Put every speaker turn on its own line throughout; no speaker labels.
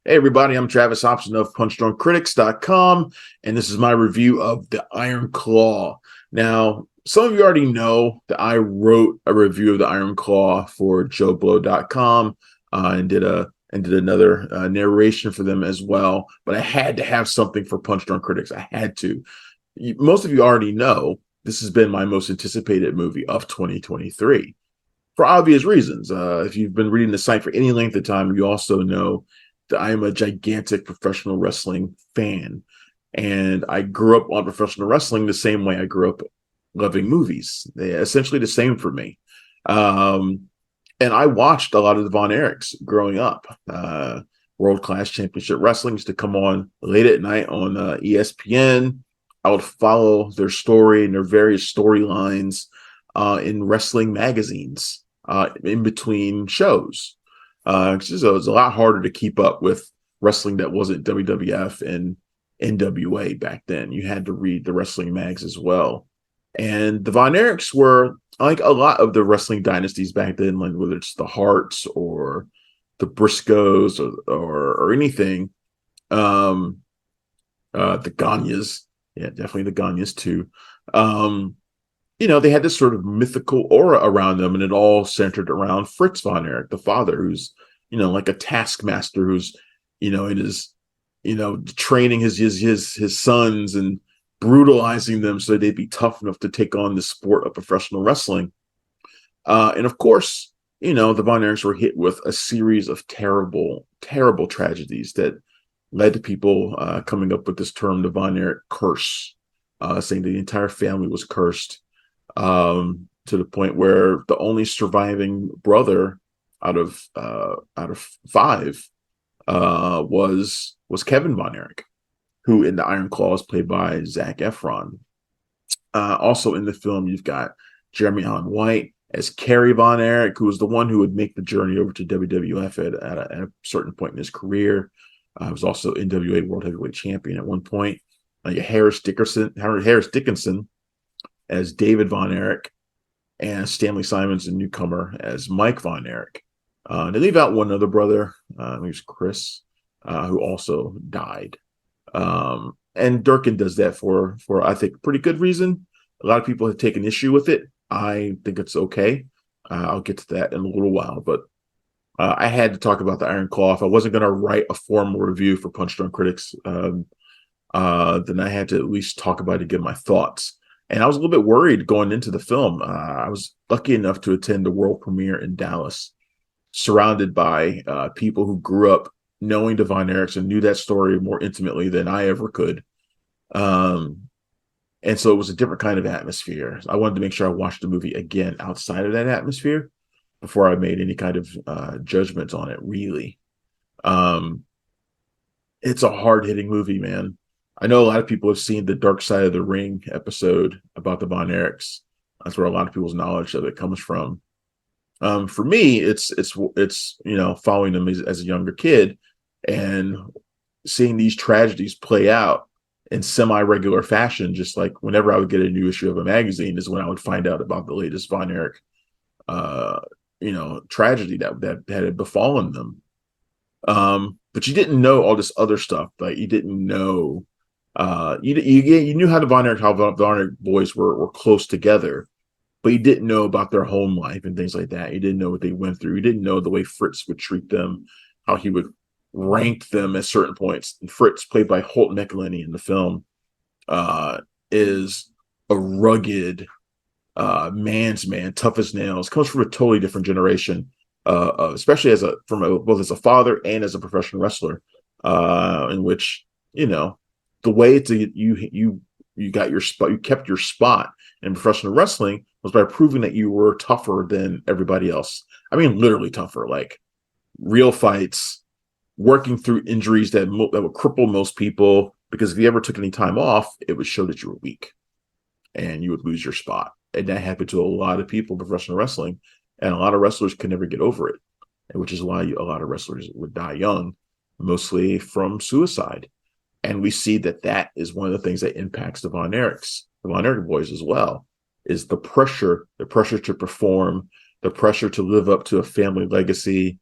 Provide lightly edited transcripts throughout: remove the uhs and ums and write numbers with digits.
Hey, everybody, I'm Travis Hobson of PunchdrunkCritics.com, and this is my review of The Iron Claw. Now, some of you already know that I wrote a review of The Iron Claw for JoeBlow.com and did another narration for them as well, but I had to have something for Punch Drunk Critics. I had to. Most of you already know this has been my most anticipated movie of 2023 for obvious reasons. If you've been reading the site for any length of time, you also know that I am a gigantic professional wrestling fan. And I grew up on professional wrestling the same way I grew up loving movies. They're essentially the same for me. And I watched a lot of the Von Erichs growing up. World Class Championship Wrestling used to come on late at night on ESPN. I would follow their story and their various storylines in wrestling magazines in between shows. So it's a lot harder to keep up with wrestling that wasn't WWF and NWA back then. You had to read the wrestling mags as well. And the Von Erichs were like a lot of the wrestling dynasties back then, like whether it's the Harts or the Briscoes or anything. The Ganyas, yeah, definitely the Ganyas too. They had this sort of mythical aura around them, and it all centered around Fritz Von Erich, the father, who's, like a taskmaster who's, it is, training his sons and brutalizing them so they'd be tough enough to take on the sport of professional wrestling. And of course, the Von Erichs were hit with a series of terrible, terrible tragedies that led to people coming up with this term, the Von Erich curse, saying the entire family was cursed. To the point where the only surviving brother out of five was Kevin Von Erich, who in the Iron Claw is played by Zac Efron. Also in the film, you've got Jeremy Allen White as Kerry Von Erich, who was the one who would make the journey over to WWF at a certain point in his career. He was also NWA World Heavyweight Champion at one point. Harris Dickinson as David Von Erich, and Stanley Simons, a newcomer, as Mike Von Erich. They leave out one other brother, who's Chris, who also died. And Durkin does that for I think pretty good reason. A lot of people have taken issue with it. I think it's okay. I'll get to that in a little while, but I had to talk about the Iron Claw. If I wasn't going to write a formal review for Punch Drunk Critics, then I had to at least talk about it, give my thoughts. And I was a little bit worried going into the film. I was lucky enough to attend the world premiere in Dallas, surrounded by people who grew up knowing the Von Erichs and knew that story more intimately than I ever could. And so it was a different kind of atmosphere. I wanted to make sure I watched the movie again outside of that atmosphere before I made any kind of judgments on it, really. It's a hard-hitting movie, man. I know a lot of people have seen the Dark Side of the Ring episode about the Von Erichs. That's where a lot of people's knowledge of it comes from. For me, it's following them as a younger kid and seeing these tragedies play out in semi-regular fashion. Just like whenever I would get a new issue of a magazine is when I would find out about the latest Von Erich, tragedy that had befallen them. But you didn't know all this other stuff. Like you didn't know. You knew how the Von Erich boys were close together, but you didn't know about their home life and things like that. You didn't know what they went through. You didn't know the way Fritz would treat them, how he would rank them at certain points. And Fritz, played by Holt McElhenney in the film, is a rugged man's man, tough as nails. Comes from a totally different generation, especially both as a father and as a professional wrestler, in which the way you got your spot, you kept your spot in professional wrestling was by proving that you were tougher than everybody else. I mean, literally tougher, like real fights, working through injuries that would cripple most people. Because if you ever took any time off, it would show that you were weak, and you would lose your spot. And that happened to a lot of people in professional wrestling, and a lot of wrestlers could never get over it, which is why a lot of wrestlers would die young, mostly from suicide. And we see that is one of the things that impacts the Von Erichs, the Von Erich boys as well, is the pressure to perform, the pressure to live up to a family legacy,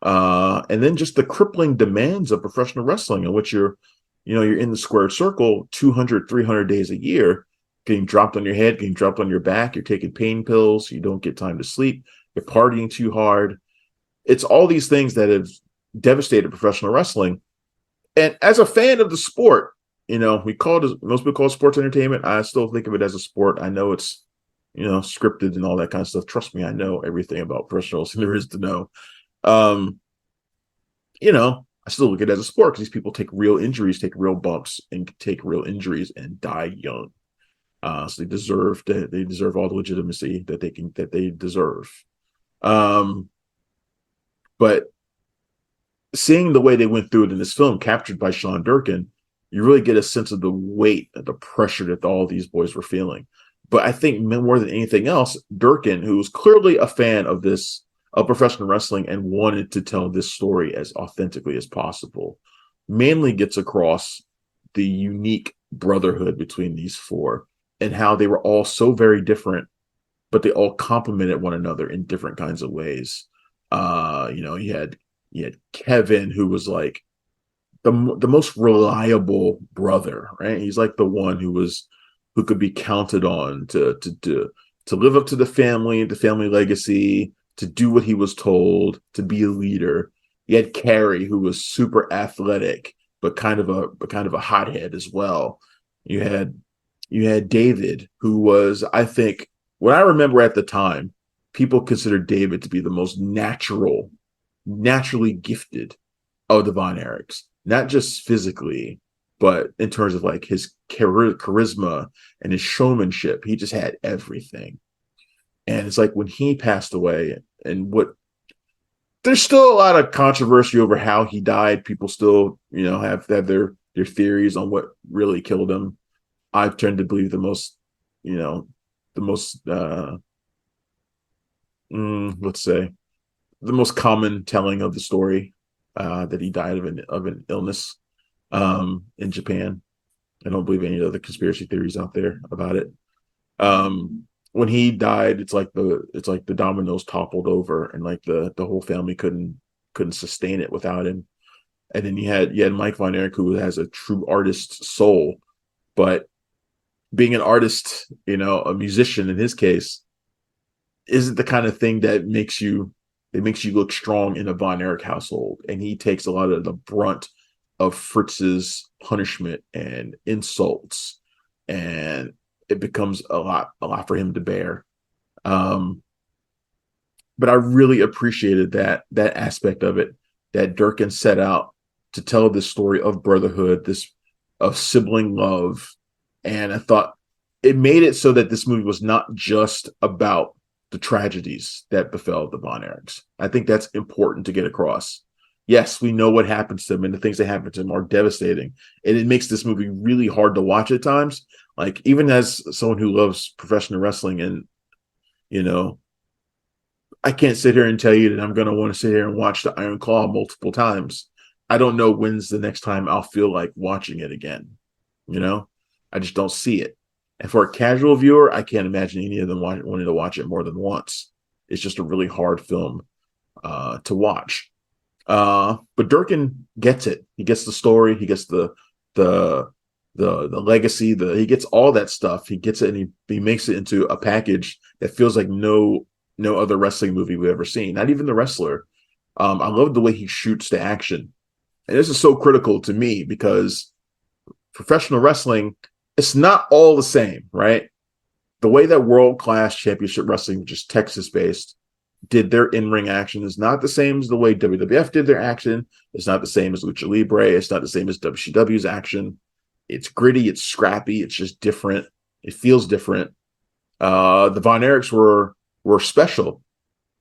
And then just the crippling demands of professional wrestling, in which you're in the square circle 200, 300 days a year, getting dropped on your head, getting dropped on your back. You're taking pain pills. You don't get time to sleep. You're partying too hard. It's all these things that have devastated professional wrestling. And as a fan of the sport, most people call it sports entertainment. I still think of it as a sport. I know it's, scripted and all that kind of stuff. Trust me, I know everything about professional wrestling there is to know. Um, I still look at it as a sport because these people take real injuries, take real bumps, and take real injuries and die young. So they deserve all the legitimacy that they deserve. Um, but seeing the way they went through it in this film, captured by Sean Durkin, you really get a sense of the weight and the pressure that all these boys were feeling. But I think more than anything else, Durkin, who was clearly a fan of professional wrestling and wanted to tell this story as authentically as possible, mainly gets across the unique brotherhood between these four and how they were all so very different, but they all complemented one another in different kinds of ways. You had Kevin, who was like the most reliable brother, right? He's like the one who could be counted on to live up to the family legacy, to do what he was told, to be a leader. You had Carrie, who was super athletic, but kind of a hothead as well. You had David, who was, I think, what I remember at the time, people considered David to be the most naturally gifted of the Von Erichs, not just physically, but in terms of like his charisma and his showmanship. He just had everything. And it's like when he passed away, there's still a lot of controversy over how he died. People still, have their theories on what really killed him. I've turned to believe let's say, the most common telling of the story, that he died of an illness, in Japan. I don't believe any other conspiracy theories out there about it. When he died, it's like the dominoes toppled over, and like the whole family couldn't sustain it without him. And then you had Mike Von Erich, who has a true artist's soul, but being an artist, a musician in his case, isn't the kind of thing that makes you look strong in a Von Erich household. And he takes a lot of the brunt of Fritz's punishment and insults, and it becomes a lot for him to bear. But I really appreciated that aspect of it, that Durkin set out to tell this story of brotherhood, of sibling love. And I thought it made it so that this movie was not just about the tragedies that befell the Von Erichs. I think that's important to get across. Yes, we know what happens to them, and the things that happen to them are devastating. And it makes this movie really hard to watch at times. Like, even as someone who loves professional wrestling, and, I can't sit here and tell you that I'm going to want to sit here and watch the Iron Claw multiple times. I don't know when's the next time I'll feel like watching it again. I just don't see it. And for a casual viewer, I can't imagine any of them wanting to watch it more than once. It's just a really hard film to watch. But Durkin gets it. He gets the story. He gets the legacy. He gets all that stuff. He gets it, and he makes it into a package that feels like no other wrestling movie we've ever seen. Not even The Wrestler. I love the way he shoots the action, and this is so critical to me because professional wrestling, it's not all the same, right? The way that World Class Championship Wrestling, which is Texas-based, did their in-ring action is not the same as the way WWF did their action. It's not the same as Lucha Libre. It's not the same as WCW's action. It's gritty. It's scrappy. It's just different. It feels different. The Von Erichs were special.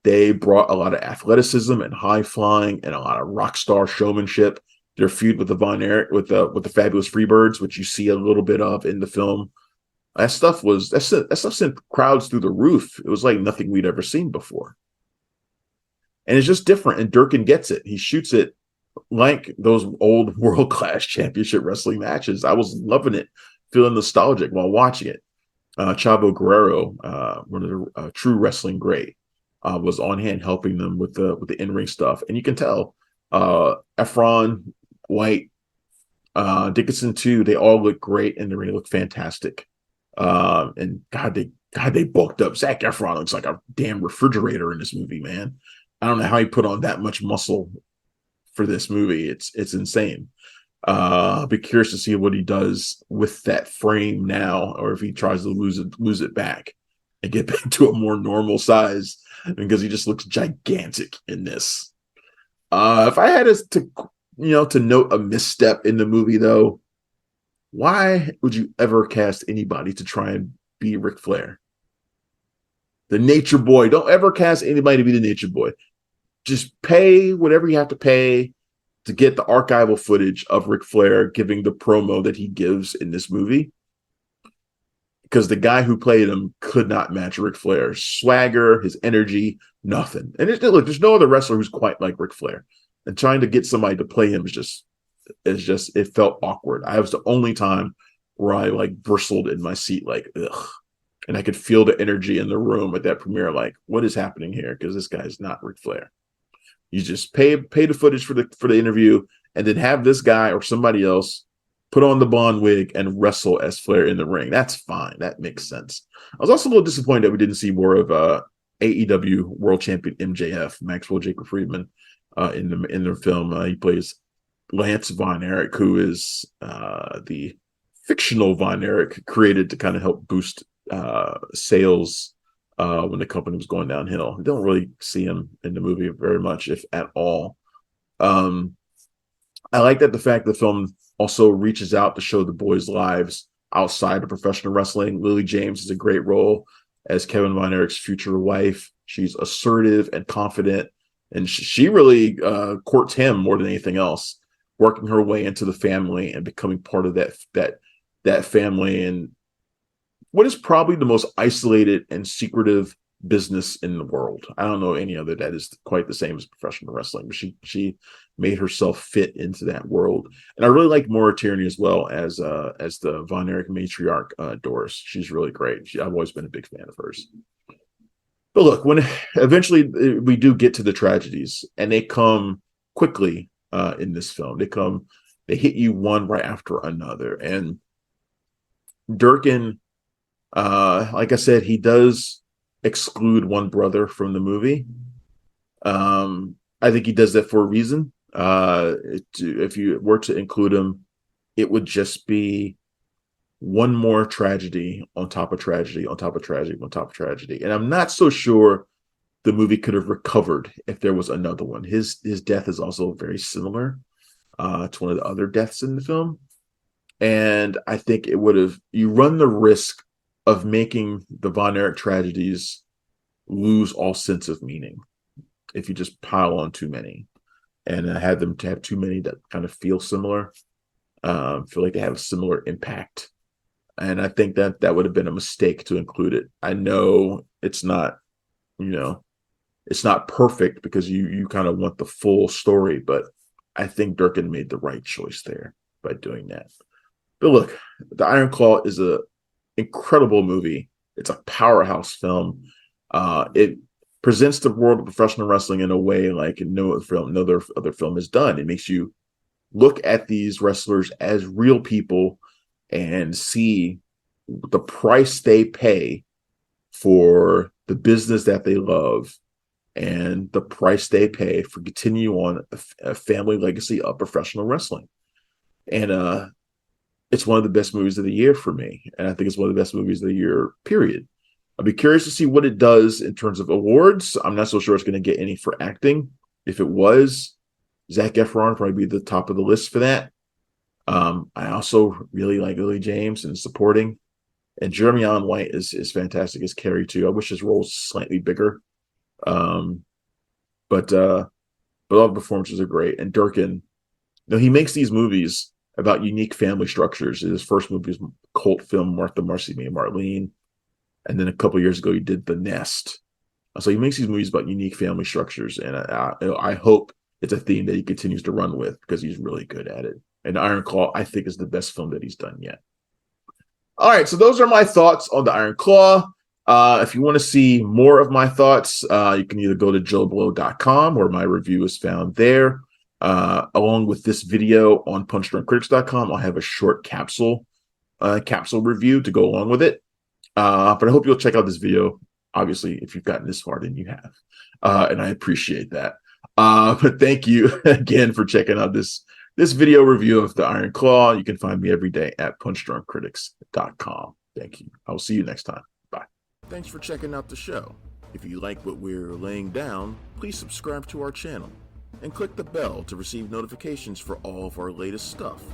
They brought a lot of athleticism and high flying and a lot of rock star showmanship. Their feud with the Von Erich, with the Fabulous Freebirds, which you see a little bit of in the film, that stuff sent crowds through the roof. It was like nothing we'd ever seen before. And it's just different. And Durkin gets it. He shoots it like those old World Class Championship Wrestling matches. I was loving it, feeling nostalgic while watching it. Chavo Guerrero, one of the true wrestling great. was on hand helping them with the in-ring stuff. And you can tell Efron, White, Dickinson too, they all look great in the ring. They look fantastic. And God, they bulked up. Zac Efron looks like a damn refrigerator in this movie, man. I don't know how he put on that much muscle for this movie. It's insane. I'll be curious to see what he does with that frame now, or if he tries to lose it back and get back to a more normal size, because he just looks gigantic in this. If I had to note a misstep in the movie, though, why would you ever cast anybody to try and be Ric Flair? The Nature Boy. Don't ever cast anybody to be the Nature Boy. Just pay whatever you have to pay to get the archival footage of Ric Flair giving the promo that he gives in this movie. Because the guy who played him could not match Ric Flair's swagger, his energy, nothing. And look, there's no other wrestler who's quite like Ric Flair. And trying to get somebody to play him it felt awkward. I was the only time where I like bristled in my seat, like, ugh. And I could feel the energy in the room at that premiere, like, what is happening here? Because this guy's not Ric Flair. You just pay the footage for the interview, and then have this guy or somebody else put on the Bond wig and wrestle as Flair in the ring. That's fine. That makes sense. I was also a little disappointed that we didn't see more of AEW World Champion MJF, Maxwell Jacob Friedman, in the film. He plays Lance Von Erich, who is the fictional Von Erich created to kind of help boost sales when the company was going downhill. You don't really see him in the movie very much, if at all. I like that the fact the film also reaches out to show the boys' lives outside of professional wrestling. Lily James is a great role as Kevin Von Erich's future wife. She's assertive and confident, and she really courts him more than anything else, working her way into the family and becoming part of that family, and what is probably the most isolated and secretive business in the world. I don't know any other that is quite the same as professional wrestling, but she made herself fit into that world. And I really like Maura Tierney as well as the Von Erich matriarch, Doris. She's really great. I've always been a big fan of hers. But look, when eventually we do get to the tragedies, and they come quickly in this film. They hit you one right after another. And Durkin, like I said, he does exclude one brother from the movie. I think he does that for a reason. If you were to include him, it would just be one more tragedy on top of tragedy on top of tragedy on top of tragedy. And I'm not so sure the movie could have recovered if there was another one. His death is also very similar to one of the other deaths in the film. And I think you run the risk of making the Von Erich tragedies lose all sense of meaning if you just pile on too many, and have them to have too many that kind of feel similar, feel like they have a similar impact. And I think that would have been a mistake to include it. I know it's not, it's not perfect because you kind of want the full story, but I think Durkin made the right choice there by doing that. But look, The Iron Claw is an incredible movie. It's a powerhouse film. It presents the world of professional wrestling in a way like no other film has done. It makes you look at these wrestlers as real people and see the price they pay for the business that they love, and the price they pay for continue on a family legacy of professional wrestling. And it's one of the best movies of the year for me. And I think it's one of the best movies of the year, period. I'll be curious to see what it does in terms of awards. I'm not so sure it's going to get any for acting. If it was, Zac Efron would probably be the top of the list for that. I also really like Lily James and supporting. And Jeremy Allen White is fantastic as Carrie, too. I wish his role was slightly bigger. But all the performances are great. And Durkin, he makes these movies about unique family structures. His first movie was cult film Martha, Marcy, Me, and Marlene. And then a couple of years ago, he did The Nest. So he makes these movies about unique family structures. And I hope it's a theme that he continues to run with because he's really good at it. And Iron Claw, I think, is the best film that he's done yet. All right, so those are my thoughts on The Iron Claw. If you want to see more of my thoughts, you can either go to joeblow.com, where my review is found there. Along with this video on punchdrunkcritics.com, I'll have a short capsule review to go along with it. But I hope you'll check out this video. Obviously, if you've gotten this far, then you have. And I appreciate that. But thank you again for checking out this video review of the Iron Claw. You can find me every day at punchdrunkcritics.com. Thank you. I will see you next time. Bye. Thanks for checking out the show. If you like what we're laying down, please subscribe to our channel and click the bell to receive notifications for all of our latest stuff.